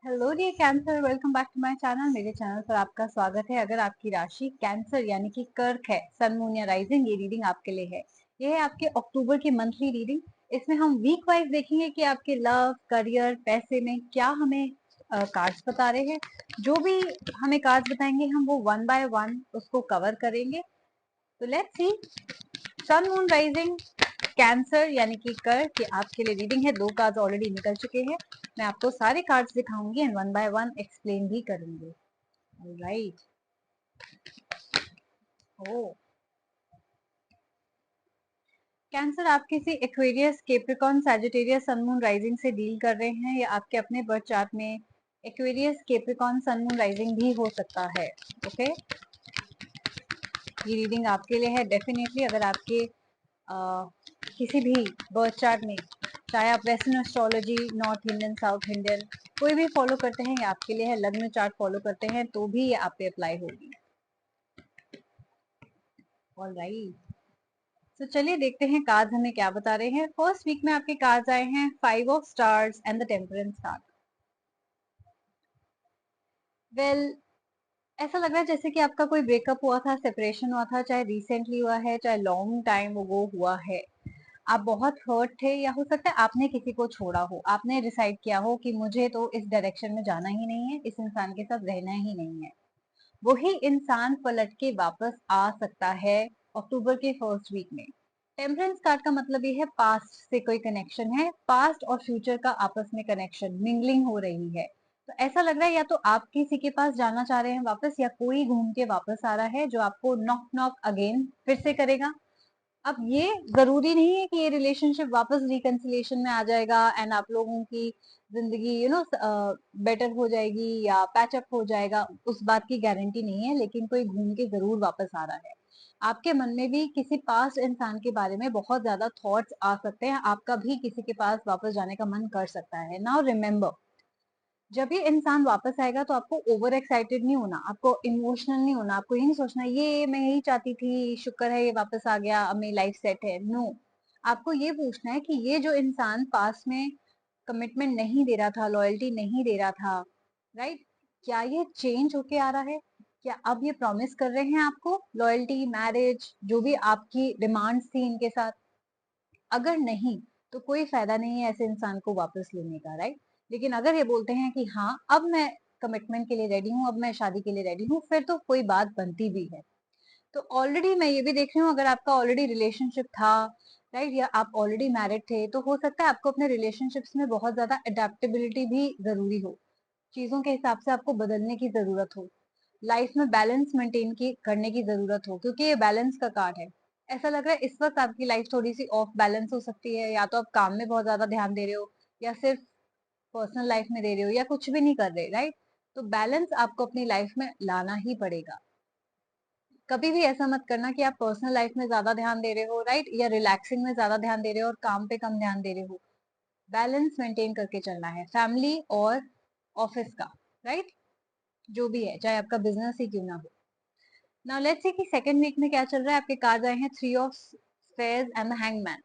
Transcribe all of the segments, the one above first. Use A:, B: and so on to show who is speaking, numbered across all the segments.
A: Hello dear cancer, welcome back to my channel. मेरे channel पर आपका स्वागत है। अगर आपकी राशि कैंसर यानी कि कर्क है, सन मून या राइजिंग, ये रीडिंग आपके लिए है। ये है आपके अक्टूबर की मंथली रीडिंग। इसमें हम वीक वाइज देखेंगे कि आपके लव, करियर, पैसे में क्या हमें कार्ड्स बता रहे हैं। जो भी हमें कार्ड्स बताएंगे हम वो वन बाय वन उसको कवर करेंगे। तो let's see. Sun moon rising cancer यानी कि कर कि आपके लिए रीडिंग है। 2 कार्ड्स ऑलरेडी निकल चुके हैं। मैं आपको सारे कार्ड्स दिखाऊंगी and one by one explain भी करूंगी। ऑलराइट। ओ कैंसर, आप किसी Aquarius, Capricorn, Sagittarius sun moon rising से डील कर रहे हैं या आपके अपने बर्थ चार्ट में Aquarius, Capricorn, sun moon rising भी हो सकता है। ओके, ये रीडिंग आपके लिए है डेफिनेटली। अगर आपके किसी भी बर्थ चार्ट में, चाहे आप western astrology, north Indian, south Indian कोई भी फॉलो करते हैं, ये आपके लिए है। लग्न चार्ट फॉलो करते हैं तो भी ये आप पे अप्लाई होगी। ऑलराइट, तो चलिए देखते हैं कार्ड्स हमें क्या बता रहे हैं। फर्स्ट वीक में आपके कार्ड्स आए हैं 5 of stars and the temperance card. Well, ऐसा लग रहा है जैसे कि आपका कोई ब्रेकअप हुआ था, सेपरेशन हुआ था, चाहे रिसेंटली हुआ है, चाहे लॉन्ग टाइम वो हुआ है। आप बहुत हर्ट थे या हो सकता है आपने किसी को छोड़ा हो, आपने डिसाइड किया हो कि मुझे तो इस डायरेक्शन में जाना ही नहीं है, इस इंसान के साथ रहना ही नहीं है। वही इंसान पलट के वापस आ सकता है अक्टूबर के फर्स्ट वीक में। टेम्परेंस कार्ड का मतलब ये है पास्ट से कोई कनेक्शन है, पास्ट और फ्यूचर का आपस में कनेक्शन, मिंगलिंग हो रही है। तो ऐसा लग रहा है या तो आप किसी के पास जाना चाह रहे हैं वापस, या कोई घूम के वापस आ रहा है जो आपको नॉक नॉक अगेन फिर से करेगा। अब ये जरूरी नहीं है कि ये रिलेशनशिप वापस रिकंसिलिएशन में आ जाएगा एंड आप लोगों की जिंदगी बेटर हो जाएगी या पैचअप हो जाएगा, उस बात की गारंटी नहीं है। लेकिन कोई घूम के जरूर वापस आ रहा है। आपके मन में भी किसी पास्ट इंसान के बारे में बहुत ज्यादा थॉट्स आ सकते हैं, आपका भी किसी के पास वापस जाने का मन कर सकता है। नाउ रिमेम्बर, जब ये इंसान वापस आएगा तो आपको ओवर एक्साइटेड नहीं होना, आपको इमोशनल नहीं होना, आपको ये नहीं सोचना ये मैं यही चाहती थी, शुक्र है ये वापस आ गया, अब मेरी लाइफ सेट है। नो, आपको ये पूछना है कि ये जो इंसान पास में कमिटमेंट नहीं दे रहा था, लॉयल्टी नहीं दे रहा था, राइट, क्या ये चेंज होके आ रहा है? क्या अब ये प्रॉमिस कर रहे हैं आपको लॉयल्टी, मैरिज, जो भी आपकी डिमांड्स थी इनके साथ? अगर नहीं तो कोई फायदा नहीं है ऐसे इंसान को वापस लेने का, राइट। लेकिन अगर ये बोलते हैं कि हाँ अब मैं कमिटमेंट के लिए रेडी हूँ, अब मैं शादी के लिए रेडी हूँ, फिर तो कोई बात बनती भी है। तो ऑलरेडी मैं ये भी देख रही हूँ, अगर आपका ऑलरेडी रिलेशनशिप था, राइट, या आप ऑलरेडी मैरिड थे, तो हो सकता है आपको अपने रिलेशनशिप्स में बहुत ज्यादा अडेप्टेबिलिटी भी जरूरी हो, चीजों के हिसाब से आपको बदलने की जरूरत हो, लाइफ में बैलेंस मेंटेन की करने की जरूरत हो, क्योंकि ये बैलेंस का कार्ड है। ऐसा लग रहा है इस वक्त आपकी लाइफ थोड़ी सी ऑफ बैलेंस हो सकती है, या तो आप काम में बहुत ज्यादा ध्यान दे रहे हो, या सिर्फ पर्सनल लाइफ में दे रहे हो, या कुछ भी नहीं कर रहे, राइट। तो बैलेंस आपको अपनी लाइफ में लाना ही पड़ेगा। कभी भी ऐसा मत करना कि आप पर्सनल लाइफ में ज्यादा ध्यान दे रहे हो, राइट, या रिलैक्सिंग में ज्यादा ध्यान दे रहे हो और काम पे कम ध्यान दे रहे हो। बैलेंस मेंटेन करके चलना है, फैमिली और ऑफिस का, राइट, जो भी है, चाहे आपका बिजनेस ही क्यों ना हो। नाउ लेट्स सी कि सेकंड वीक में क्या चल रहा है। आपके कार्ड आए हैं 3 of spears and the hangman.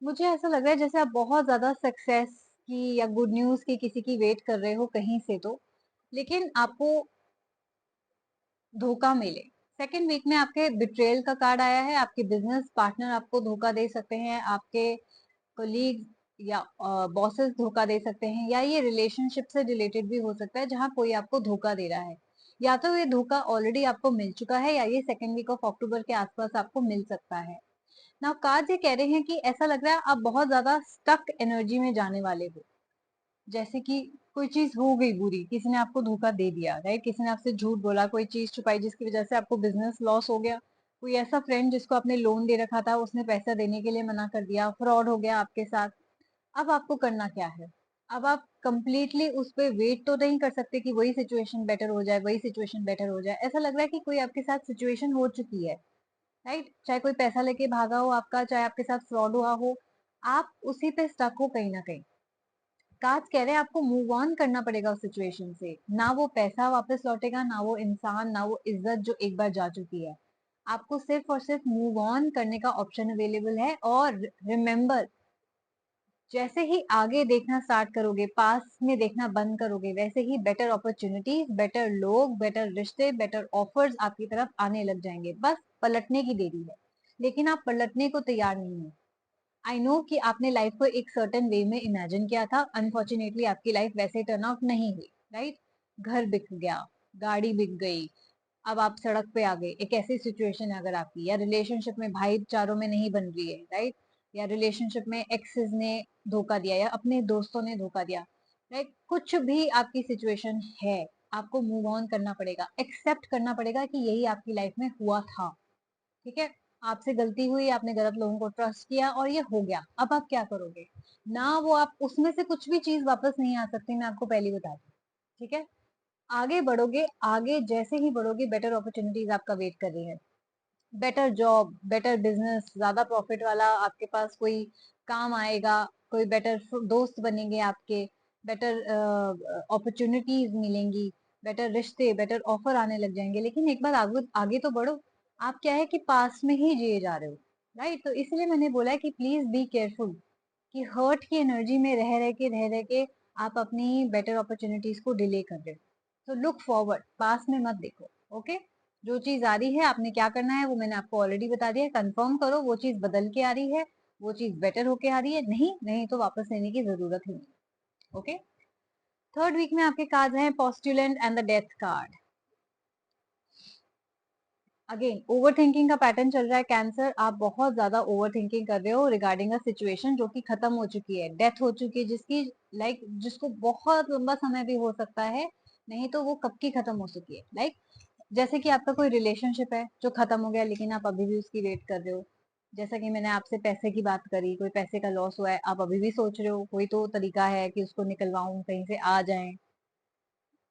A: मुझे ऐसा लग रहा है जैसे आप बहुत ज्यादा सक्सेस की या गुड न्यूज की किसी की वेट कर रहे हो कहीं से, तो लेकिन आपको धोखा मिले। सेकंड वीक में आपके बिट्रेयल का कार्ड आया है। आपके बिजनेस पार्टनर आपको धोखा दे सकते हैं, आपके कोलीग या बॉसेस धोखा दे सकते हैं, या ये रिलेशनशिप से रिलेटेड भी हो सकता है जहां कोई आपको धोखा दे रहा है, या तो ये धोखा ऑलरेडी आपको मिल चुका है या ये सेकेंड वीक ऑफ अक्टूबर के आसपास आपको मिल सकता है। नाउ कार्ड ये कह रहे हैं कि ऐसा लग रहा है आप बहुत ज्यादा स्टक एनर्जी में जाने वाले हो, जैसे कि कोई चीज हो गई बुरी, किसी ने आपको धोखा दे दिया, राइट, किसी ने आपसे झूठ बोला, कोई चीज छुपाई जिसकी वजह से आपको बिजनेस लॉस हो गया, कोई ऐसा फ्रेंड जिसको आपने लोन दे रखा था उसने पैसा देने के लिए मना कर दिया, फ्रॉड हो गया आपके साथ। अब आपको करना क्या है? अब आप कंप्लीटली उस पे वेट तो नहीं कर सकते कि वही सिचुएशन बेटर हो जाए, वही सिचुएशन बेटर हो जाए। ऐसा लग रहा है कि कोई आपके साथ सिचुएशन हो चुकी है, राइट, चाहे कोई पैसा लेके भागा हो आपका, चाहे आपके साथ फ्रॉड हुआ हो, आप उसी पे स्टक हो कहीं ना कहीं। कार्ड्स कह रहे हैं आपको मूव ऑन करना पड़ेगा उस सिचुएशन से। ना वो पैसा वापस लौटेगा, ना वो इंसान, ना वो इज्जत जो एक बार जा चुकी है। आपको सिर्फ और सिर्फ मूव ऑन करने का ऑप्शन अवेलेबल है। और रिमेम्बर, जैसे ही आगे देखना स्टार्ट करोगे, पास में देखना बंद करोगे, वैसे ही बेटर अपॉर्चुनिटीज, बेटर लोग, बेटर रिश्ते, बेटर ऑफर्स आपकी तरफ आने लग जाएंगे। बस पलटने की देरी है, लेकिन आप पलटने को तैयार नहीं हो। आई नो कि आपने लाइफ को एक सर्टेन वे में इमेजिन किया था, अनफॉर्चुनेटली आपकी लाइफ वैसे टर्न आउट नहीं हुई, राइट? घर बिक गया, गाड़ी बिक गई, अब आप सड़क पे आ गए। एक ऐसी सिचुएशन है अगर आपकी, या रिलेशनशिप में भाईचारों में नहीं बन रही है, राइट? या रिलेशनशिप में एक्सेस ने धोखा दिया, या अपने दोस्तों ने धोखा दिया, राइट? कुछ भी आपकी सिचुएशन है, आपको मूव ऑन करना पड़ेगा, एक्सेप्ट करना पड़ेगा कि यही आपकी लाइफ में हुआ था। ठीक है, आपसे गलती हुई, आपने गलत लोगों को ट्रस्ट किया और ये हो गया। अब आप क्या करोगे? ना वो आप उसमें से कुछ भी चीज वापस नहीं आ सकती, मैं आपको पहले बता दूं। ठीक है, आगे बढ़ोगे, आगे जैसे ही बढ़ोगे बेटर अपॉर्चुनिटीज आपका वेट कर रही है। बेटर जॉब, बेटर बिजनेस, ज्यादा प्रॉफिट वाला आपके पास कोई काम आएगा, कोई बेटर दोस्त बनेंगे आपके, बेटर अपॉर्चुनिटीज मिलेंगी, बेटर रिश्ते, बेटर ऑफर आने लग जाएंगे। लेकिन एक बार आगे आगे तो बढ़ो। आप क्या है कि पास में ही जिए जा रहे हो, राइट? तो इसलिए मैंने बोला है कि प्लीज बी केयरफुल कि हर्ट की एनर्जी में रह रह के आप अपनी बेटर अपॉर्चुनिटीज को डिले कर रहे हो। तो लुक फॉरवर्ड, पास में मत देखो। ओके, जो चीज आ रही है आपने क्या करना है वो मैंने आपको ऑलरेडी बता दिया है। कंफर्म करो वो चीज बदल के आ रही है, वो चीज बेटर होके आ रही है। नहीं नहीं तो वापस लेने की जरूरत ही नहीं। ओके, थर्ड वीक में आपके कार्ड हैं postulant and the death card. Again overthinking का पैटर्न चल रहा है कैंसर। आप बहुत ज्यादा ओवर थिंकिंग कर रहे हो रिगार्डिंग अ सिचुएशन जो कि खत्म हो चुकी है, डेथ हो चुकी है, जिसकी जिसको बहुत लंबा समय भी हो सकता है, नहीं तो वो कब की खत्म हो चुकी है। जैसे कि आपका कोई रिलेशनशिप है जो खत्म हो गया, लेकिन आप अभी भी उसकी वेट कर रहे हो। जैसा कि मैंने आपसे पैसे की बात करी, कोई पैसे का लॉस हुआ है, आप अभी भी सोच रहे हो कोई तो तरीका है कि उसको निकलवाऊं, कहीं से आ जाए।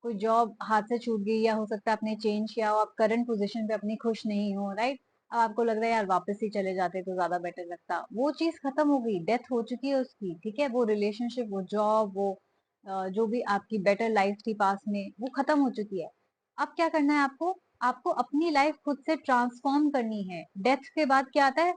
A: कोई जॉब हाथ से छूट गई, या हो सकता है आपने चेंज किया हो, आप करंट पोजीशन पे अपनी खुश नहीं हो, राइट? अब आपको लग रहा है यार वापस ही चले जाते तो ज्यादा बेटर लगता। वो चीज खत्म हो गई, डेथ हो चुकी है उसकी। ठीक है, वो रिलेशनशिप, वो जॉब, वो जो भी आपकी बेटर लाइफ थी पास में, वो खत्म हो चुकी है। अब क्या करना है आपको? आपको अपनी लाइफ खुद से ट्रांसफॉर्म करनी है। डेथ के बाद क्या आता है?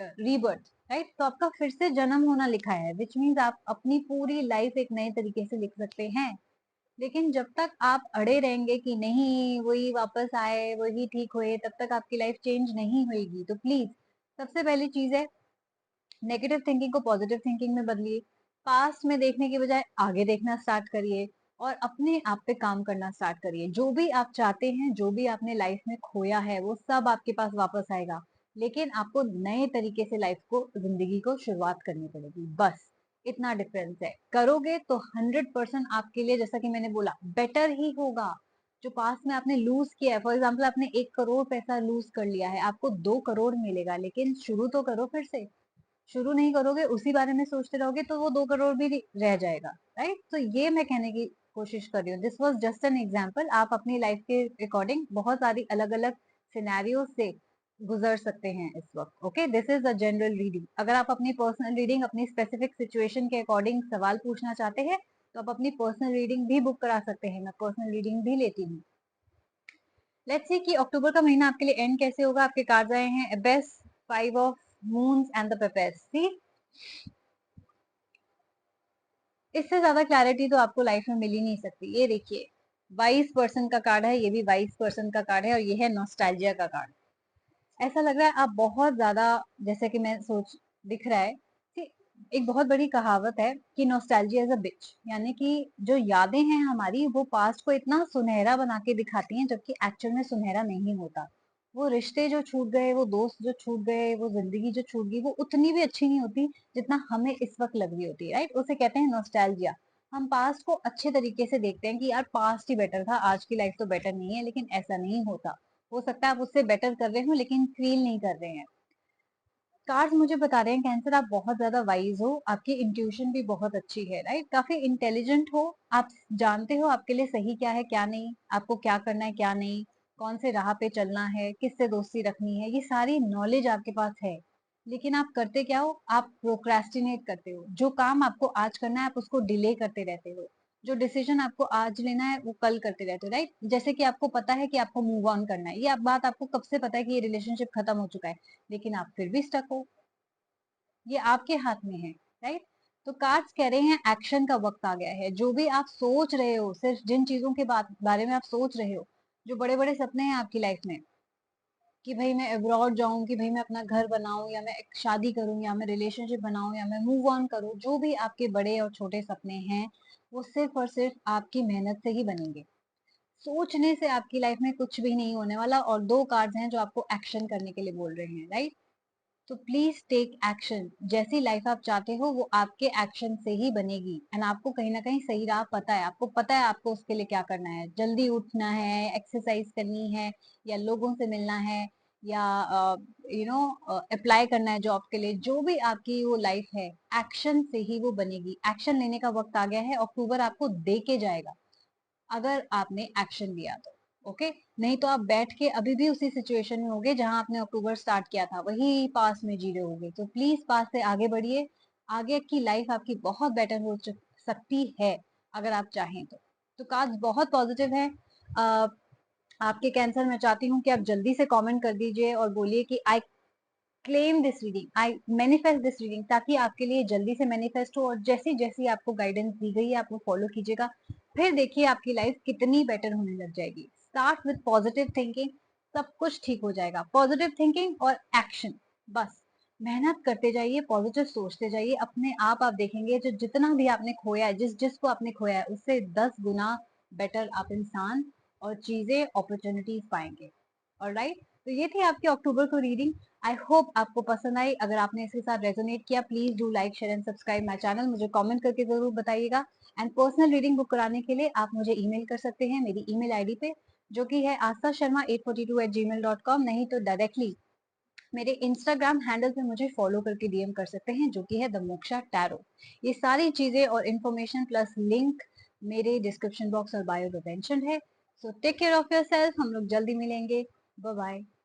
A: Rebirth, right? तो आपका फिर से जन्म होना लिखा है, विच मीन्स आप अपनी पूरी लाइफ एक नए तरीके से लिख सकते हैं। लेकिन जब तक आप अड़े रहेंगे कि नहीं वही वापस आए, वही ठीक हुए, तब तक आपकी लाइफ चेंज नहीं होगी। तो प्लीज, सबसे पहली चीज है, नेगेटिव थिंकिंग को पॉजिटिव थिंकिंग में बदलिए। पास्ट में देखने की बजाय आगे देखना स्टार्ट करिए, और अपने आप पे काम करना स्टार्ट करिए। जो भी आप चाहते हैं, जो भी आपने लाइफ में खोया है, वो सब आपके पास वापस आएगा। लेकिन आपको नए तरीके से लाइफ को, जिंदगी को शुरुआत करनी पड़ेगी, बस इतना डिफरेंस है। करोगे तो 100% आपके लिए, जैसा कि मैंने बोला, बेटर ही होगा। जो पास में आपने लूज किया है, फॉर एग्जाम्पल आपने 1 करोड़ पैसा लूज कर लिया है, आपको 2 करोड़ मिलेगा, लेकिन शुरू तो करो फिर से। शुरू नहीं करोगे, उसी बारे में सोचते रहोगे, तो वो 2 करोड़ भी रह जाएगा, राइट? तो ये मैं कहने की कोशिश कर रही हूँ। This was just an example. आप अपनी लाइफ के अकॉर्डिंग बहुत सारी अलग अलग सिनेरियो से गुजर सकते हैं इस वक्त। Okay, this is a general reading. अगर आप अपनी पर्सनल रीडिंग अपनी स्पेसिफिक सिचुएशन के अकॉर्डिंग सवाल पूछना चाहते हैं, तो आप अपनी पर्सनल रीडिंग भी बुक करा सकते हैं। मैं पर्सनल रीडिंग भी लेती हूँ। लेट्स सी कि अक्टूबर का महीना आपके लिए एंड कैसे होगा। आपके कार्ड आए हैं एबेस, 5 ऑफ मून्स एंड द पेपेस। सी, इससे ज्यादा क्लैरिटी तो आपको लाइफ में मिल ही नहीं सकती। ये देखिए, 22% का कार्ड है, ये भी 22% का कार्ड है, और ये है नॉस्टैल्जिया का कार्ड। ऐसा लग रहा है आप बहुत ज्यादा, जैसे कि मैं सोच दिख रहा है कि एक बहुत बड़ी कहावत है कि नॉस्टैल्जिया इज अ बिच, यानी कि जो यादें हैं हमारी, वो पास्ट को इतना सुनहरा बना के दिखाती हैं, जबकि एक्चुअल में सुनहरा नहीं होता। वो रिश्ते जो छूट गए, वो दोस्त जो छूट गए, वो जिंदगी जो छूट गई, वो उतनी भी अच्छी नहीं होती जितना हमें इस वक्त लग रही होती है, राइट? उसे कहते हैं नॉस्टैल्जिया। हम पास्ट को अच्छे तरीके से देखते हैं कि यार पास्ट ही बेटर था, आज की लाइफ तो बेटर नहीं है, लेकिन ऐसा नहीं होता। हो सकता है आप उससे बेटर कर रहे हो, लेकिन फील नहीं कर रहे हैं। कार्ड्स मुझे बता रहे हैं कैंसर, आप बहुत ज्यादा वाइज हो, आपकी इंट्यूशन भी बहुत अच्छी है, राइट? काफी इंटेलिजेंट हो। आप जानते हो आपके लिए सही क्या है क्या नहीं, आपको क्या करना है क्या नहीं, कौन से राह पे चलना है, किससे दोस्ती रखनी है, ये सारी नॉलेज आपके पास है। लेकिन आप करते क्या हो? आप प्रोक्रेस्टिनेट करते हो। जो काम आपको आज करना है, आप उसको डिले करते रहते हो। जो डिसीजन आपको आज लेना है, वो कल करते रहते हो, राइट? जैसे कि आपको पता है कि आपको मूव ऑन करना है, ये बात आपको कब से पता है कि ये रिलेशनशिप खत्म हो चुका है, लेकिन आप फिर भी स्टक हो। ये आपके हाथ में है, राइट? तो कार्ड्स कह रहे हैं एक्शन का वक्त आ गया है। जो भी आप सोच रहे हो, सिर्फ जिन चीजों के बारे में आप सोच रहे हो, जो बड़े बड़े सपने हैं आपकी लाइफ में, कि भाई मैं अब्रॉड जाऊं, कि भाई मैं अपना घर बनाऊं, या मैं एक शादी करूं, या मैं रिलेशनशिप बनाऊं, या मैं मूव ऑन करूं, जो भी आपके बड़े और छोटे सपने हैं, वो सिर्फ और सिर्फ आपकी मेहनत से ही बनेंगे। सोचने से आपकी लाइफ में कुछ भी नहीं होने वाला। और दो कार्ड्स हैं जो आपको एक्शन करने के लिए बोल रहे हैं, राइट? तो प्लीज टेक एक्शन। जैसी लाइफ आप चाहते हो वो आपके एक्शन से ही बनेगी। एंड आपको कहीं ना कहीं सही राह पता है, आपको पता है आपको उसके लिए क्या करना है। जल्दी उठना है, एक्सरसाइज करनी है, या लोगों से मिलना है, या अप्लाई करना है जॉब के लिए। जो भी आपकी वो लाइफ है, एक्शन से ही वो बनेगी। एक्शन लेने का वक्त आ गया है, अक्टूबर आपको दे के जाएगा अगर आपने एक्शन लिया तो। ओके? नहीं तो आप बैठ के अभी भी उसी सिचुएशन में होगे जहां आपने अक्टूबर स्टार्ट किया था, वही पास में जी रहे होगे। तो प्लीज पास से आगे बढ़िए। आगे की लाइफ आपकी बहुत बेटर हो सकती है अगर आप चाहें तो कार्ड्स बहुत पॉजिटिव है। अ, आपके कैंसर, मैं चाहती हूँ कि आप जल्दी से कमेंट कर दीजिए और बोलिए कि I claim this reading, I manifest this reading, ताकि आपके लिए जल्दी से मैनिफेस्ट हो। और जैसी जैसी आपको गाइडेंस दी गई है आप वो फॉलो कीजिएगा। फिर देखिए आपकी लाइफ कितनी बेटर होने लग जाएगी। स्टार्ट विद पॉजिटिव थिंकिंग, सब कुछ ठीक हो जाएगा। पॉजिटिव थिंकिंग और एक्शन, बस मेहनत करते जाइए, पॉजिटिव सोचते जाइए। अपने आप देखेंगे जो जितना भी आपने खोया है, जिस जिसको आपने खोया है, उससे 10 गुना बेटर आप इंसान और चीजें, अपॉर्चुनिटीज पाएंगे। ऑलराइट? तो ये थी आपकी अक्टूबर को रीडिंग। आई होप आपको पसंद आई। अगर आपने इसके साथ रेजोनेट किया, please do like, share and subscribe my channel. मुझे कमेंट करके जरूर बताइएगा। एंड पर्सनल रीडिंग बुक कराने के लिए आप मुझे ईमेल कर सकते हैं मेरी ईमेल आईडी पे, जो कि है astasharma842@gmail.com। नहीं तो डायरेक्टली मेरे इंस्टाग्राम हैंडल पे मुझे फॉलो करके डीएम कर सकते हैं, जो कि है द मोक्षा टैरो। ये सारी चीजें और इन्फॉर्मेशन प्लस लिंक मेरे डिस्क्रिप्शन बॉक्स और बायो में मेंशन है। So take care of yourself. हम लोग जल्दी मिलेंगे। Bye bye.